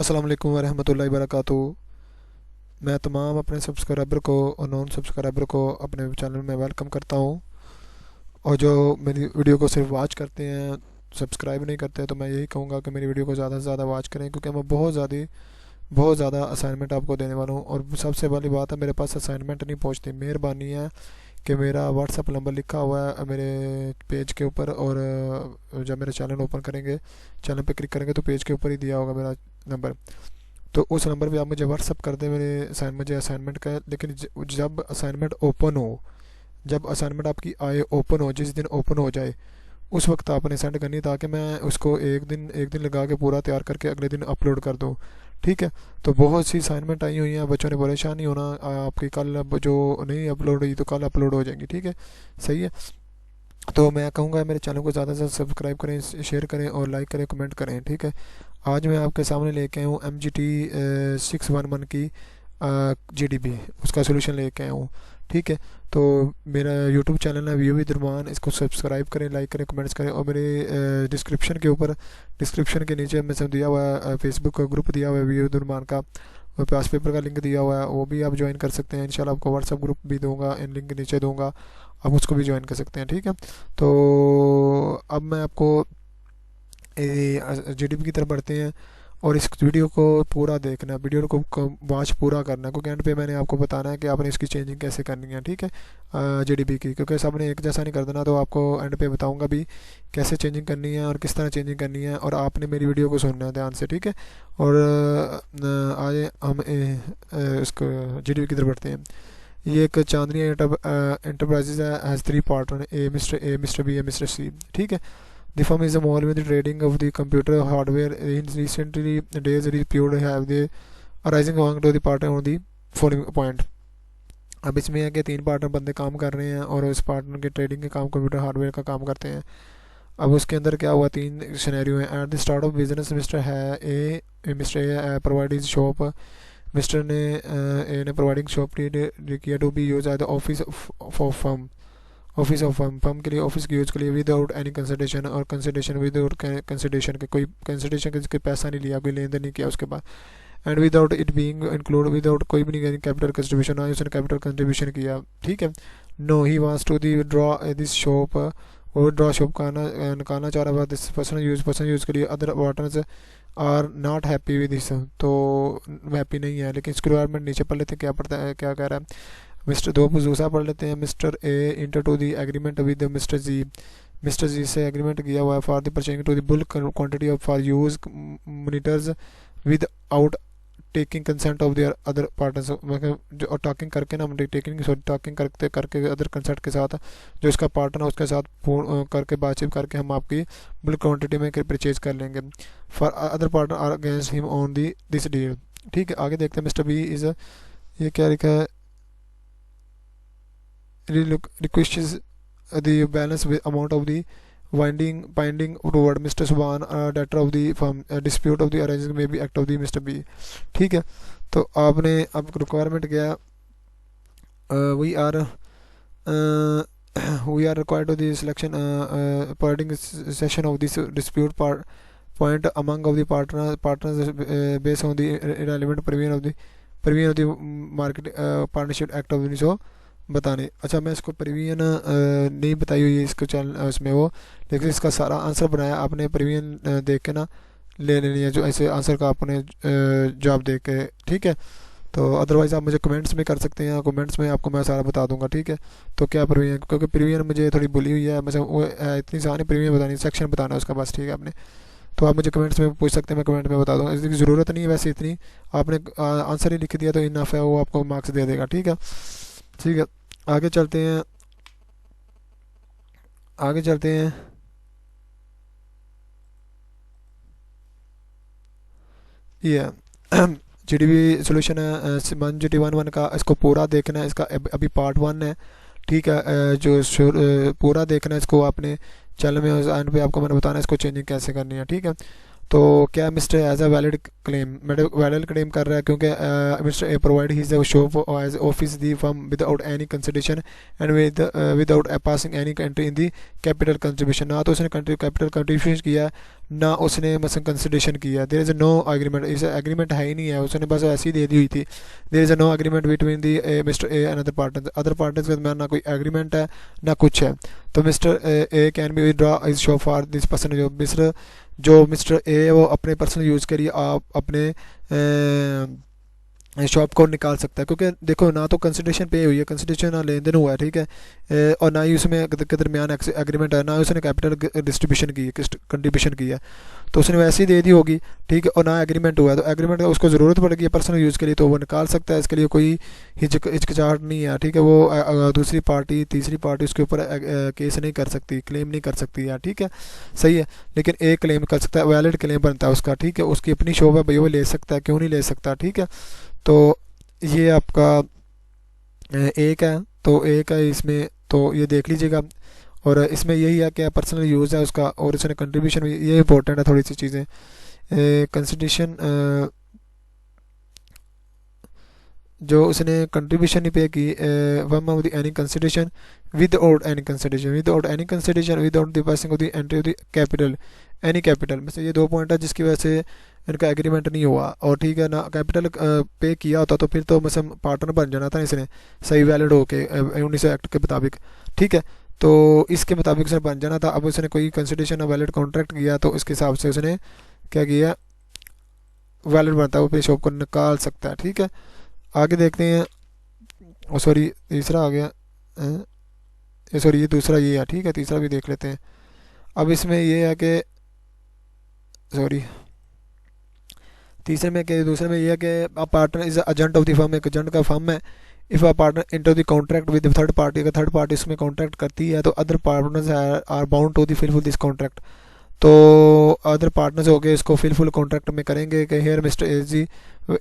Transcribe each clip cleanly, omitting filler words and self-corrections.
अस्सलाम वालेकुम वरहमतुल्लाहि वबरकातुहू। मैं तमाम अपने सब्सक्राइबर को और नॉन सब्सक्राइबर को अपने चैनल में वेलकम करता हूँ। और जो मेरी वीडियो को सिर्फ वॉच करते हैं, सब्सक्राइब नहीं करते, तो मैं यही कहूँगा कि मेरी वीडियो को ज़्यादा से ज़्यादा वॉच करें, क्योंकि मैं बहुत ज़्यादा असाइनमेंट आपको देने वाला हूँ। और सबसे पहली बात है, मेरे पास असाइनमेंट नहीं पहुँचती। मेहरबानी है कि मेरा व्हाट्सअप नंबर लिखा हुआ है मेरे पेज के ऊपर, और जब मेरा चैनल ओपन करेंगे, चैनल पे क्लिक करेंगे तो पेज के ऊपर ही दिया होगा मेरा नंबर। तो उस नंबर पे आप मुझे व्हाट्सअप कर दें मुझे असाइनमेंट का। लेकिन जब असाइनमेंट ओपन हो, जब असाइनमेंट आपकी आए ओपन हो, जिस दिन ओपन हो जाए उस वक्त आपने सेंड करनी, ताकि मैं उसको एक दिन लगा के पूरा तैयार करके अगले दिन अपलोड कर दूँ। ठीक है। तो बहुत सी असाइनमेंट आई हुई हैं, बच्चों ने परेशान नहीं होना। आपकी कल जो नहीं अपलोड हुई तो कल अपलोड हो जाएंगी। ठीक है, सही है। तो मैं कहूँगा मेरे चैनल को ज़्यादा से ज़्यादा सब्सक्राइब करें, शेयर करें और लाइक करें, कमेंट करें। ठीक है। आज मैं आपके सामने लेके आया हूँ MGT611 की GDB, उसका सोल्यूशन लेके आया हूँ। ठीक है। तो मेरा यूट्यूब चैनल है व्यू रोमान, इसको सब्सक्राइब करें, लाइक करें, कमेंट्स करें। और मेरे डिस्क्रिप्शन के नीचे मैं सब दिया हुआ है, फेसबुक का ग्रुप दिया हुआ है व्यू रोमान का, और पास पेपर का लिंक दिया हुआ है, वो भी आप ज्वाइन कर सकते हैं। इंशाल्लाह आपको व्हाट्सअप ग्रुप भी दूंगा, इन लिंक के नीचे दूंगा, आप उसको भी ज्वाइन कर सकते हैं। ठीक है। तो अब मैं आपको GDP की तरफ बढ़ते हैं, और इस वीडियो को पूरा देखना, वीडियो को वॉच पूरा करना, क्योंकि एंड पे मैंने आपको बताना है कि आपने इसकी चेंजिंग कैसे करनी है। ठीक है। GDP की, क्योंकि सबने एक जैसा नहीं कर देना, तो आपको एंड पे बताऊंगा भी कैसे चेंजिंग करनी है और किस तरह चेंजिंग करनी है, और आपने मेरी वीडियो को सुनना है ध्यान से। ठीक है। और आगे हम इसको GDP की तरफ बढ़ते हैं। ये एक चांदनी एंटरप्राइजेज है, has 3 partner, A mister B, A mister C. ठीक है। The firm is involved with the trading of the computer hardware. In recently days, repute have the arising among to the partner on the following point. अब इसमें है कि 3 partner बंदे काम कर रहे हैं, और उस पार्टनर के ट्रेडिंग के काम कंप्यूटर हार्डवेयर का काम करते हैं। अब उसके अंदर क्या हुआ, 3 सिनेरियो हैं। At the start of business, mister A provide his shop. Mister ने ए ने प्रोवाइडिंग शॉप किया to be use at the office of firm के लिए, ऑफिस की यूज़ के लिए, विदाउट एनी कंसिडरेशन, और कंसिडरेशन विदाउट कंसिडरेशन के कोई कंसिडरेशन के पैसा नहीं लिया, कोई लेन देन नहीं किया उसके बाद। And without it being include, without कोई भी नहीं कैपिटल कंट्रीब्यूशन, ना उसने कैपिटल कंट्रीब्यूशन किया। ठीक है। No he wants to the draw this shop, वो ड्रॉ शॉप का निकालना चाह रहा था दिस पर्सनल यूज़ के लिए। Other partners are not happy with this, तो हैप्पी नहीं है। लेकिन इसकी रिक्वायरमेंट नीचे पढ़ लेते हैं, क्या पढ़ता है, क्या कह रहा है। मिस्टर दूसरा पढ़ लेते हैं। Mister A enter to the agreement with mister G से एग्रीमेंट किया हुआ है for the purchasing to the bulk quantity of for use monitors without taking consent of their other partners. मतलब जो टॉकिंग करके ना, टॉकिंग करके other consent के साथ, जो इसका पार्टनर है उसके साथ करके बातचीत करके हम आपकी बुल्क क्वांटिटी में परचेज कर लेंगे। For other partner are against him on this deal. ठीक है। आगे देखते हैं। मिस्टर बी इज, ये क्या लिखा है, requires the balance with amount of the binding toward Mr. Subhan, debtor of the firm. Dispute of the arrangement may be act of the Mr. B. ठीक है। तो आपने अब रिक्वायरमेंट क्या, we are required to the selection parting session of this dispute point among of the partners based on the relevant provision of the market partnership act of the so बताने। अच्छा, मैं इसको प्रीवियन नहीं बताई हुई है इसको चैनल उसमें वो, लेकिन इसका सारा आंसर बनाया आपने प्रीवियन देख के ना ले लेनी है, जो ऐसे आंसर का आपने जवाब देख के। ठीक है। तो अदरवाइज़ आप मुझे कमेंट्स में कर सकते हैं, कमेंट्स में आपको मैं सारा बता दूंगा। ठीक है। तो क्या प्रीवियन, क्योंकि प्रीवियन मुझे थोड़ी भूली हुई है, मतलब वो इतनी सारी प्रीवियन बतानी, सेक्शन बताना है उसका बस। ठीक है आपने, तो आप मुझे कमेंट्स में पूछ सकते हैं, मैं कमेंट में बता दूँगा। इसकी ज़रूरत नहीं है वैसे, इतनी आपने आंसर ही लिख दिया तो इनफ है, वो आपको मार्क्स दे देगा। ठीक है। ठीक है। आगे चलते हैं। ये GDB सोल्यूशन है 1GT11 का, इसको पूरा देखना है। इसका अभी पार्ट 1 है। ठीक है। पूरा देखना है इसको आपने चैनल में, एंड पे आपको मैंने बताना है इसको चेंजिंग कैसे करनी है। ठीक है। तो क्या mister as a valid claim, valid claim कर रहा है, क्योंकि mister A provide his shop as office the firm without any consideration and without passing any country in the capital contribution. ना तो उसने कैपिटल कंट्रीब्यूशन किया है, ना उसने मतलब कंसिडरेशन किया। देयर इज़ नो एग्रीमेंट, इस एग्रीमेंट है ही नहीं है, उसने बस ऐसी दे दी हुई थी। There is no agreement between the mister A and other partners के दरमियान ना कोई एग्रीमेंट है ना कुछ है। तो mister A can be withdraw is show for this person, जो मिस्टर ए वो अपने पर्सनल यूज़ के लिए आप अपने शॉप को निकाल सकता है, क्योंकि देखो ना तो कंसिडरेशन पे हुई है, कंसिडरेशन ना लेन देन हुआ है, ठीक है। और ना ही उसमें के दरमियान एग्रीमेंट है, ना उसने कैपिटल डिस्ट्रीब्यूशन की है, कंट्रीब्यूशन की है, तो उसने वैसे ही दे दी होगी, ठीक है। और ना एग्रीमेंट हुआ है, तो एग्रीमेंट का उसको ज़रूरत पड़ेगी पर्सनल यूज़ के लिए तो वो निकाल सकता है, इसके लिए कोई हिचकिचाहट नहीं है, ठीक है। वो दूसरी पार्टी तीसरी पार्टी उसके ऊपर केस नहीं कर सकती, क्लेम नहीं कर सकती यार, ठीक है, सही है। लेकिन एक क्लेम कर सकता है, वैलिड क्लेम बनता है उसका, ठीक है। उसकी अपनी शॉप है भाई, वो ले सकता है, क्यों नहीं ले सकता, ठीक है। तो ये आपका एक है, तो एक है इसमें, तो ये देख लीजिएगा। और इसमें यही है कि पर्सनल यूज़ है उसका, और इसने कंट्रीब्यूशन, ये इंपॉर्टेंट है थोड़ी सी चीज़ें। कंसिडरेशन जो उसने कंट्रीब्यूशन नहीं पे की, one of the any consideration with out any consideration with out the passing of the entry of the capital any capital. में से ये दो पॉइंट है जिसकी वजह से इनका एग्रीमेंट नहीं हुआ, और ठीक है ना कैपिटल पे किया होता तो फिर तो मतलब पार्टनर बन जाना था इसने, सही वैलिड हो के 1900 एक्ट के मुताबिक, ठीक है। तो इसके मुताबिक उसने बन जाना था। अब उसने कोई कंसिडरेशन वैलिड कॉन्ट्रैक्ट किया तो इसके हिसाब से उसने क्या किया, वैलिड बनता है, वो अपनी शॉप को निकाल सकता है, ठीक है। आगे देखते हैं। ओ सॉरी, तीसरा आ गया, ये सॉरी ये दूसरा ये है, ठीक है, तीसरा भी देख लेते हैं। अब इसमें ये है कि सॉरी तीसरे में क्या, दूसरे में ये है कि a partner is agent of the firm, एक एजेंट का फर्म है। If a partner enter the contract with third party, अगर थर्ड पार्टी उसमें कॉन्ट्रैक्ट करती है तो other partners are bound to the fulfil this contract. तो अदर पार्टनर्स हो गए इसको फुल कॉन्ट्रैक्ट में करेंगे कि हेयर मिस्टर ए जी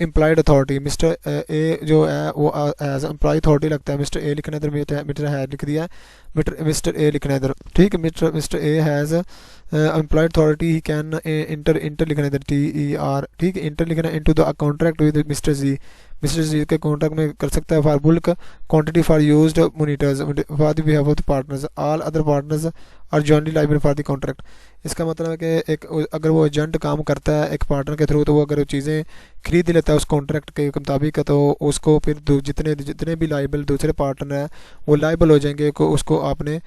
इम्प्लॉयड अथॉरिटी, मिस्टर ए जो है वो एज एम्प्लॉय अथॉरिटी लगता है, मिस्टर ए लिखने इधर मीटर है लिख दिया, मिस्टर ए लिखना इधर, ठीक है। Mister A has employed authority, he can enter लिखना इधर TER, ठीक है, इंटर लिखना into the contract with mister G के कॉन्ट्रैक्ट में कर सकता है for bulk quantity for used monitors for the behalf of the partners, all other partners are jointly liable for the contract. इसका मतलब है कि एक अगर वो एजेंट काम करता है एक पार्टनर के थ्रू, तो वो अगर वो चीज़ें खरीद लेता है उस कॉन्ट्रैक्ट के मुताबिक, तो उसको फिर जितने जितने भी लाइबल दूसरे पार्टनर हैं वो लाइबल हो जाएंगे, को उसको आपने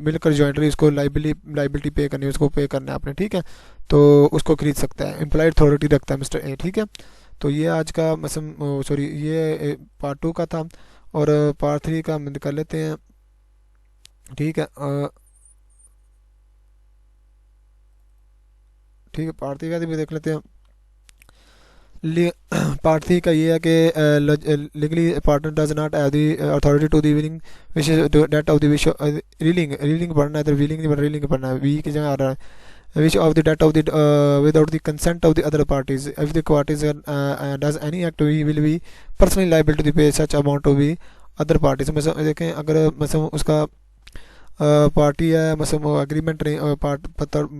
मिलकर जॉइंटली उसको लाइबिलिटी पे करनी है, उसको पे करना है आपने, ठीक है। तो उसको खरीद सकता है, एम्प्लॉयड अथॉरिटी रखता है मिस्टर ए, ठीक है। तो ये आज का मसम सॉरी ये पार्ट 2 का था, और पार्ट 3 का हम कर लेते हैं, ठीक है। ठीक है, पार्ट 3 का भी देख लेते हैं। पार्ट 3 का ये है कि legally partner does not have the authority to the willing wish date of the wish reeling पढ़ना है, इधर विलिंग नहीं पढ़ना, रीलिंग पढ़ना है, वी की जगह आ रहा है which of the debt of the without the consent of the other parties, if the parties does any act he will be personally liable to the pay such amount to the other parties। मतलब देखें अगर मतलब उसका party है, मतलब agreement नहीं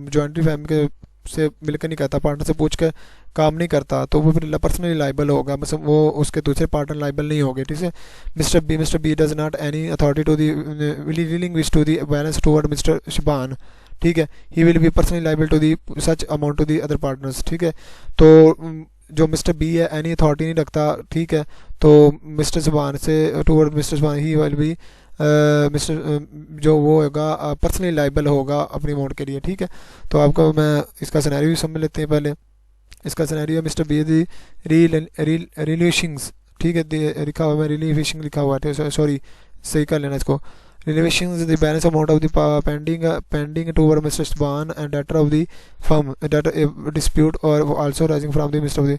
jointly family के से मिलकर नहीं करता, पार्टनर से पूछ कर काम नहीं करता, तो वो फिर पर्सनली लाइबल होगा, मतलब वो उसके दूसरे पार्टनर लाइबल नहीं होंगे, ठीक है। Mister B does not any authority to the reeling wish to the balance toward mister Shiban, ठीक है, he will be personally liable to the such amount to the other partners, ठीक है। तो जो मिस्टर बी है एनी अथॉरिटी नहीं रखता, ठीक है, तो मिस्टर जुबान से टूवर्ड मिस्टर जुबान ही विल बी मिस्टर जो वो होगा पर्सनली लाइबल होगा अपनी अमाउंट के लिए, ठीक है। तो आपको मैं इसका सिनेरियो भी समझ लेते हैं पहले। इसका scenario mister be the relations, ठीक है, लिखा हुआ है रिलीविशिंग लिखा हुआ है, सॉरी सही कर लेना इसको, Relevations the balance amount of the pending toward Mr. Sban and debtor of the firm that dispute or also rising from the Mr. of the।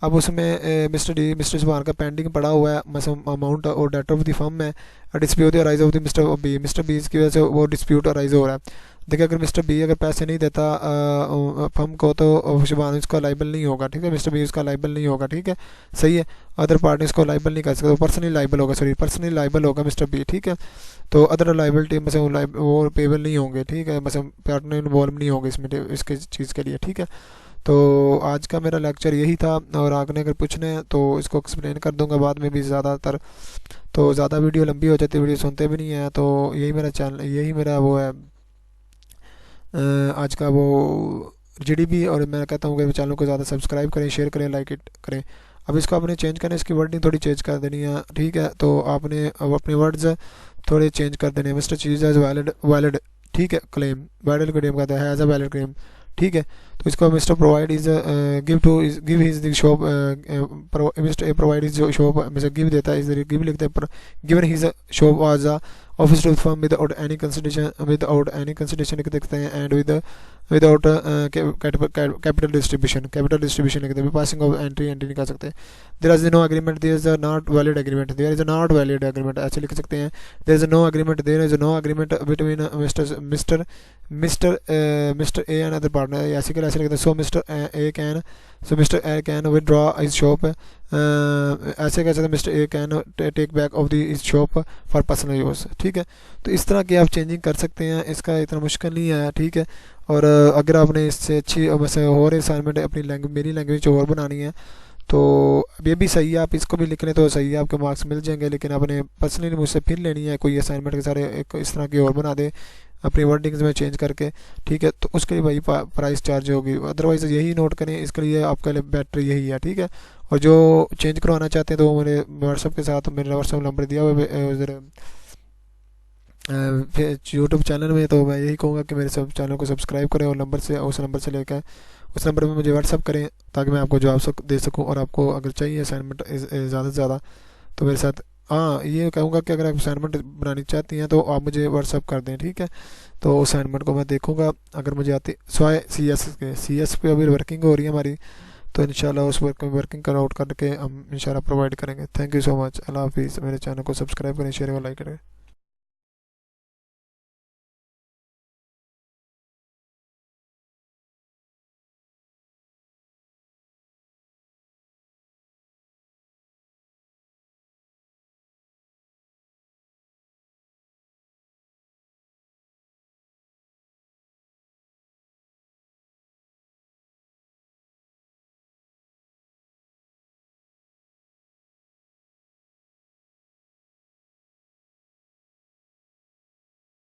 अब उसमें मिस्टर जुबान का पेंडिंग पड़ा हुआ है मतलब अमाउंट, और डेटर ऑफ द फर्म है dispute arise of the mister B की वजह से वो डिस्प्यूट अराइज हो रहा है। देखिए अगर मिस्टर बी अगर पैसे नहीं देता फर्म को तो शुभान उसका लाइबल नहीं होगा, ठीक है, मिस्टर बी उसका लाइबल नहीं होगा, ठीक है, सही है। अदर पार्टी उसको लाइबल नहीं कर सकता, तो पर्सनली लाइबल होगा, सॉरी पर्सनली लाइबल होगा मिस्टर बी, ठीक है। तो अदर लाइबिलिटी मतलब वो पेबल नहीं होंगे, ठीक है, मतलब पार्टनर इन्वॉल्व नहीं होंगे इसमें इसके चीज़ के लिए, ठीक है। तो आज का मेरा लेक्चर यही था, और आपने अगर पूछने हैं तो इसको एक्सप्लेन कर दूंगा बाद में भी ज़्यादातर, तो ज़्यादा वीडियो लंबी हो जाती है, वीडियो सुनते भी नहीं है, तो यही मेरा चैनल, यही मेरा वो है आज का वो जीडीबी, और मैं कहता हूँ कि चैनल को ज़्यादा सब्सक्राइब करें, शेयर करें, लाइक इट करें। अब इसको आपने चेंज करना है, इसकी वर्डिंग थोड़ी चेंज कर देनी है, ठीक है। तो आपने अब अपने वर्ड्स थोड़े चेंज कर देने हैं। मिस्टर चीज़ एज वैलिड, वैलिड, ठीक है, क्लेम, वैलिड क्लेम कहता है, एज अ वैलिड क्लेम, ठीक है। तो इसको mister provide is give to give his the shop, mister provide is shop, mister give देता है, इज गिव लिखते हैं, given his shop as a office to firm without any consideration लिख देते हैं, एंड विदाउट कैपिटल डिस्ट्रीब्यूशन लिख देते हैं। पासिंग ऑफ एंट्री नहीं कर सकते। There is no agreement, there is not valid agreement, there is not valid agreement ऐसे लिख सकते हैं। There is no agreement between mister A and other partner, ऐसे कर ऐसे लिखते हैं। So mister A can withdraw his shop, ऐसे कह सकते हैं, mister A can take back of the is shop for personal use, ठीक है। तो इस तरह की आप चेंजिंग कर सकते हैं, इसका इतना मुश्किल नहीं है, ठीक है। और अगर आपने इससे अच्छी वैसे और असाइनमेंट अपनी लैंग्वेज, मेरी लैंग्वेज और बनानी है, तो अब ये भी सही है, आप इसको भी लिख लें तो सही है, आपके मार्क्स मिल जाएंगे। लेकिन आपने पर्सनली मुझसे फिर लेनी है कोई असाइनमेंट के सारे एक इस तरह की और बना दे अपनी वर्डिंग्स में चेंज करके, ठीक है, तो उसके लिए भाई प्राइस चार्ज होगी। अदरवाइज़ यही नोट करें, इसके लिए आपके लिए बेटर यही है, ठीक है। और जो चेंज करवाना चाहते हैं तो मेरे व्हाट्सअप के साथ, मेरा व्हाट्सअप नंबर दिया हुआ है उधर यूट्यूब चैनल में। तो मैं यही कहूँगा कि मेरे सब चैनल को सब्सक्राइब करें, और नंबर से, उस नंबर से लेकर उस नंबर पे मुझे व्हाट्सअप करें, ताकि मैं आपको जवाब दे सकूं। और आपको अगर चाहिए असाइनमेंट ज़्यादा से ज़्यादा, तो मेरे साथ, हाँ, ये कहूँगा कि अगर आप असाइनमेंट बनानी चाहती हैं तो आप मुझे व्हाट्सअप कर दें, ठीक है। तो उस असाइनमेंट को मैं देखूँगा, अगर मुझे आती स्वाय सी एस पे अभी वर्किंग हो रही है हमारी, तो इंशाल्लाह उस वर्किंग कर आउट करके हम इंशाल्लाह प्रोवाइड करेंगे। थैंक यू सो मच, अल्लाह हाफिज़। मेरे चैनल को सब्सक्राइब करें, शेयर और लाइक करें।